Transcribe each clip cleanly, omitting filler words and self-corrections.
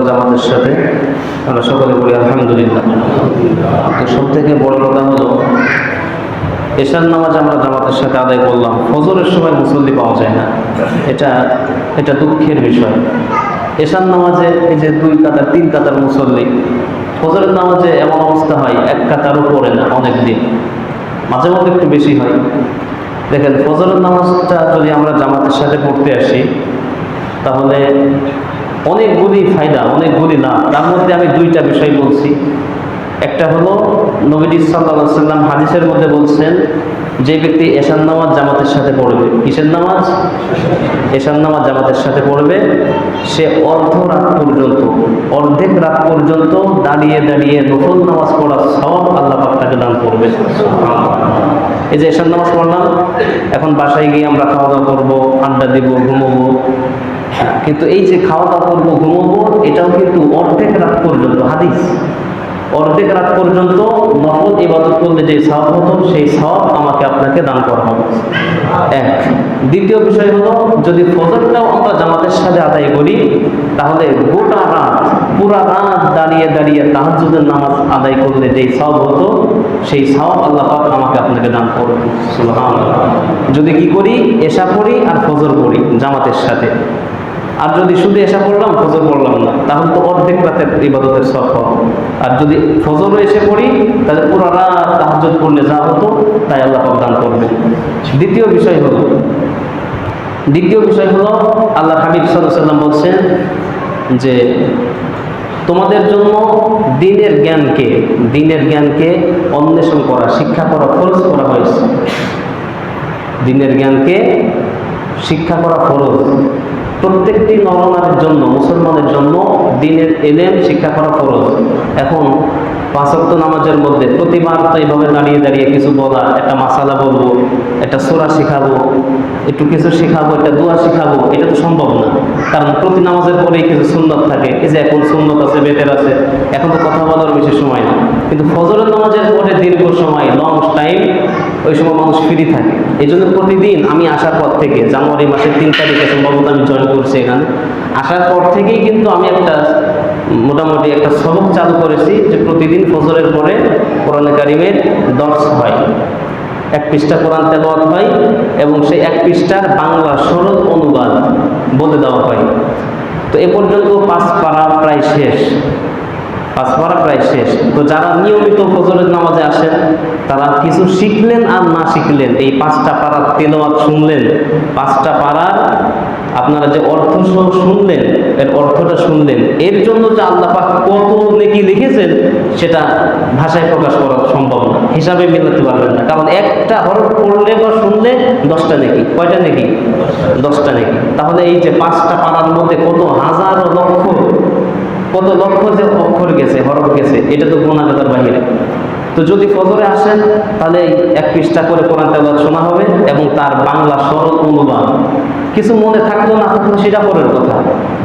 জামাতের সাথে আমরা সকলে বলি আলহামদুলিল্লাহ। তো সব থেকে বড় কথা হলো এশার নামাজ আমরা জামাতের সাথে আদায় করলাম, ফজরের সময় মুসল্লি পাওয়া যায় না। এটা দুঃখের বিষয়। এশার নামাজে এই যে 2 কাতার 3 কাতার মুসল্লি, ফজরের নামাজে এমন অবস্থা হয় 1 কাতারও পড়ে না, অনেক দিন, মাঝে মধ্যে একটু বেশি হয়। দেখেন, ফজরের নামাজটা যদি আমরা জামাতের সাথে পড়তে আসি তাহলে অনেকগুলি ফায়দা, অনেকগুলি লাভ। তার মধ্যে আমি 2টা বিষয় বলছি। একটা হলো নবীজি সাল্লাল্লাহু আলাইহি ওয়াসাল্লাম হাদিসের মধ্যে বলছেন, যে ব্যক্তি এশার নামাজ জামাতের সাথে পড়বে, কিসের নামাজ? এশার নামাজ জামাতের সাথে পড়বে, সে অর্ধেক রাত পর্যন্ত দাঁড়িয়ে দাঁড়িয়ে নফল নামাজ পড়ার সওয়াব আল্লাহ পাক তাকে দান করবে। এই যে এশার নামাজ পড়লাম, এখন বাসায় গিয়ে আমরা খাওয়া দাওয়া করবো, আড্ডা দিব, ঘুমোবো। কিন্তু এই যে খাওয়া দাওয়া করবো, ঘুমোবো, এটাও কিন্তু অর্ধেক রাত পর্যন্ত, হাদিস, অর্ধেক রাত পর্যন্ত নফল ইবাদত করলে যে সওয়াব হতো সেই সওয়াব আমাকে আপনাকে দান করা হবে। এক। দ্বিতীয় বিষয় হলো, যদি ফজরটাও আমরা জামাতের সাথে আদায় করি তাহলে গোটা রাত, পুরা রাত দাঁড়িয়ে দাঁড়িয়ে তাহাজ্জুদের নামাজ আদায় করলে যেই সওয়াব হতো সেই সওয়াব আল্লাহ পাক আমাকে আপনাকে দান করবে। সুবহানাল্লাহ। যদি কি করি, এশা পড়ি আর ফজর পড়ি জামাতের সাথে, আর যদি শুধু এশা পড়লাম ফজর পড়লাম না, তাহলে তো অর্ধেক রাতের ইবাদতের সওয়াব পাবো। আর যদি ফজরও এসে পড়ি তাহলে পুরো রাত তাহাজ্জুদ পড়লে যা হতো তাই আল্লাহ পাক দান করবে। দ্বিতীয় বিষয় হলো আল্লাহ হাবিব সাল্লাল্লাহু আলাইহি ওয়াসাল্লাম বলছেন যে তোমাদের জন্য দ্বীনের জ্ঞানকে অন্বেষণ করা, শিক্ষা করা ফরজ করা হয়েছে। দ্বীনের জ্ঞানকে শিক্ষা করা ফরজ। প্রত্যেকটি নরনারীর জন্য, মুসলমানের জন্য দ্বীনের ইলম শিক্ষা করা ফরজ। এখন 5 ওয়াক্ত নামাজের মধ্যে প্রতিবার তো এইভাবে দাঁড়িয়ে দাঁড়িয়ে কিছু বলা, একটা মাসালা বলবো, একটা সূরা শেখাবো, একটু কিছু শেখাবো, একটা দোয়া শেখাবো, এটা তো সম্ভব না। কারণ প্রতি নামাজের পরেই কিছু সুন্নত থাকে। এই যে এখন সুন্নত আছে, বেতের আছে, এখন তো কথা বলার বেশি সময় না। কিন্তু ফজরের নামাজের পরে দীর্ঘ সময়, লং টাইম, ওই সময় মানুষ ফ্রি থাকে। এই জন্য প্রতিদিন আমি আসার পর থেকে, জানুয়ারি মাসের 3 তারিখে সম্ভবত আমি জয়েন করছি এখানে, আসার পর থেকেই কিন্তু আমি মোটামুটি একটা সবক চালু করেছি যে প্রতিদিন ফজরের পরে কোরআনে কারিমের দর্স হয়, 1 পৃষ্ঠা কোরআন তেলাওয়াত হয় এবং সেই 1 পৃষ্ঠার বাংলা সরল অনুবাদ বলে দেওয়া হয়। তো এ পর্যন্ত 5 পারা প্রায় শেষ। তো যারা নিয়মিত ফজরের নামাজে আসেন তারা কিছু শিখলেন আর না শিখলেন, এই 5টা পারার তেলাওয়াত শুনলেন, 5টা পারার আপনারা যে অর্থ শুনলেন, এর অর্থটা শুনলেন, এর জন্য যে আল্লাহ পাক কত নেকি লিখেছেন সেটা ভাষায় প্রকাশ করা সম্ভব না, হিসাবে মেলাতে পারবেন না। কারণ একটা হরফ পড়লে বা শুনলে 10টা নেকি। কয়টা নেকি? 10টা নেকি। তাহলে এই যে 5টা পারার মধ্যে কত হাজার কত লক্ষ যে অক্ষর গেছে, হরফ গেছে, এটা তো গোনাগাতার বাহিরে। তো যদি ফজরে আসেন তাহলে 1 পৃষ্ঠা করে কোরআন তেলাওয়াত শোনা হবে এবং তার বাংলা সরল অনুবাদ। কিছু মনে থাকলো না থাকলো সেটা পরের কথা,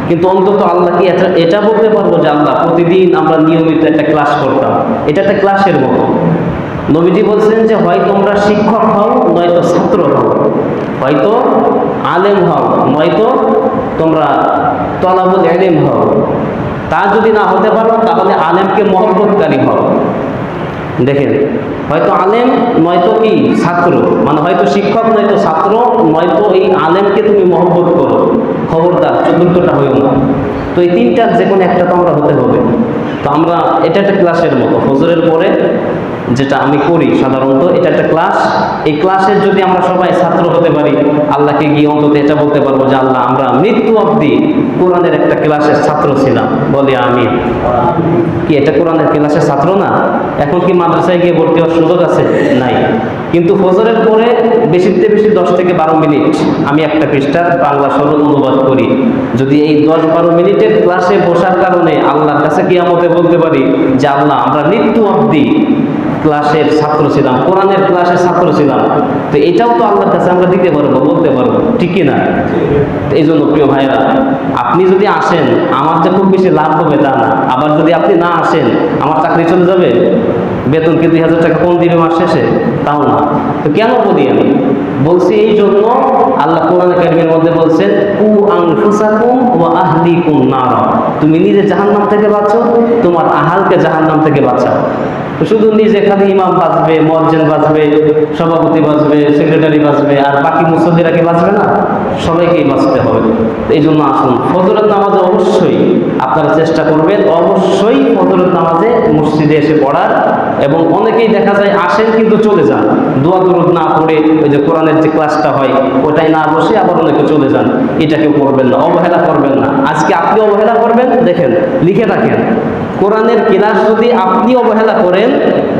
কিন্তু অন্তত আল্লাহ কি এটা বলতে পারবো যে আল্লাহ প্রতিদিন আমরা নিয়মিত একটা ক্লাস করতাম, এটা একটা ক্লাসের মতো। নবীজি বলছেন যে হয় তোমরা শিক্ষক হও নয়তো ছাত্র হও, হয়তো আলেম হও নয়তো তোমরা তলাবুল ইলম হও। তা যদি না হতে পারো তাহলে আলেমকে মহব্বতকারী হও। দেখেন, হয়তো আলেম নয়তো কি ছাত্র, মানে হয়তো শিক্ষক নয়তো ছাত্র, নয়তো এই আলেমকে তুমি মহব্বত করো। খবরদার চতুর্থটা হইও না। তো এই 3টার যে কোনো একটা তো আমরা হতে হবে। তো আমরা এটা একটা ক্লাসের মতো, ফজরের পরে যেটা আমি করি সাধারণত, এটা একটা ক্লাস। এই ক্লাসের যদি আমরা সবাই ছাত্র হতে পারি, আল্লাহকে গিয়ে অন্তত এটা বলতে পারবো যে আল্লাহ আমরা মৃত্যু অবধি কোরআনের একটা ক্লাসের ছাত্র ছিলাম, বলি আমিন। কি এটা কোরআনের ক্লাসের ছাত্র না? এখন কি মাদ্রাসায় গিয়ে ভর্তি হওয়ার সুযোগ আছে? নাই। কিন্তু ফজরের পরে বেশিতে বেশি 10 থেকে 12 মিনিট আমি 1 পৃষ্ঠার বাংলা সরল অনুবাদ করি। যদি এই 10-12 মিনিটের ক্লাসে বসার কারণে আল্লাহর কাছে কিয়ামতে বলতে পারি যে আল্লাহ আমরা মৃত্যু অবধি ক্লাসের ছাত্র ছিলাম, কোরআনের ক্লাসের ছাত্র ছিলাম, তো এটাও তো আল্লাহর কাছে আমরা দিতে পারবো, বলতে পারবো, ঠিক কিনা? এই জন্য প্রিয় ভাইরা, আপনি যদি আসেন আমার যে খুব বেশি লাভ হবে তা না, আবার যদি আপনি না আসেন আমার চাকরি চলে যাবে, বেতন কি 2000 টাকা কম দিবে মাস শেষে, তাও না। তো কেন বলি আমি, বলছি এই জন্য আল্লাহ কোরআন কারীমের মধ্যে বলছেন কু আনফুসাকুম ওয়া আহলিকুম নার, তুমি নিজে জাহান্নাম থেকে বাঁচো, তোমার আহালকে জাহান্নাম থেকে বাঁচাও। শুধু নিজে খালি ইমাম বাঁচবে, মুয়াজ্জিন বাঁচবে, সভাপতি বাঁচবে, সেক্রেটারি বাঁচবে, আর বাকি মুসল্লিরা কি বাঁচবে না? সবাইকেই বাঁচতে হবে। এই জন্য আসুন ফজরের নামাজে অবশ্যই আপনারা চেষ্টা করবেন, অবশ্যই ফজরের নামাজে মসজিদে এসে পড়ার। এবং অনেকেই দেখা যায় আসেন কিন্তু চলে যান, দোয়া দরুদ না পড়ে ওই যে কোরআনের যে ক্লাসটা হয় ওটাই না বসে আবার অনেকে চলে যান। এটা কেউ করবেন না, অবহেলা করবেন না। আজকে আপনি অবহেলা করবেন, দেখেন লিখে রাখেন, কোরআনের ক্লাস যদি আপনি অবহেলা করেন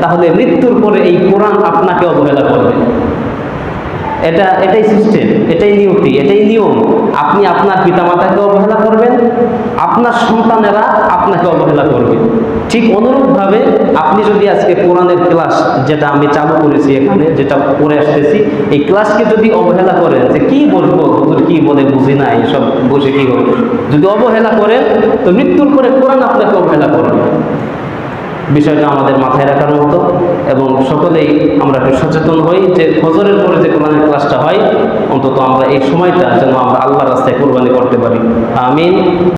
তাহলে মৃত্যুর পরে এই কোরআন আপনাকে অবহেলা করবে। এটাই সিস্টেম, এটাই নিয়তি, এটাই নিয়ম। আপনি আপনার পিতামাতাকে অবহেলা করবেন, আপনার সন্তানেরা আপনাকে অবহেলা করবে। ঠিক অনুরূপভাবে আপনি যদি আজকে কোরআনের ক্লাস যেটা আমি চালু করেছি এখানে, যেটা পড়ে আসতেছি, এই ক্লাসকে যদি অবহেলা করেন যে কি বলবো, হুজুর কি বলে বুঝি না, এইসব বসে কি হবে, যদি অবহেলা করেন তো মৃত্যুর পরে কোরআন আপনাকে অবহেলা করবে। বিষয়টা আমাদের মাথায় রাখার মতো। এবং সকলেই আমরা একটু সচেতন হই যে ফজরের পরে যে কোরআনের ক্লাসটা হয় অন্তত আমরা এই সময়টা যেন আমরা আল্লাহর রাস্তায় কোরবানি করতে পারি। আমিন।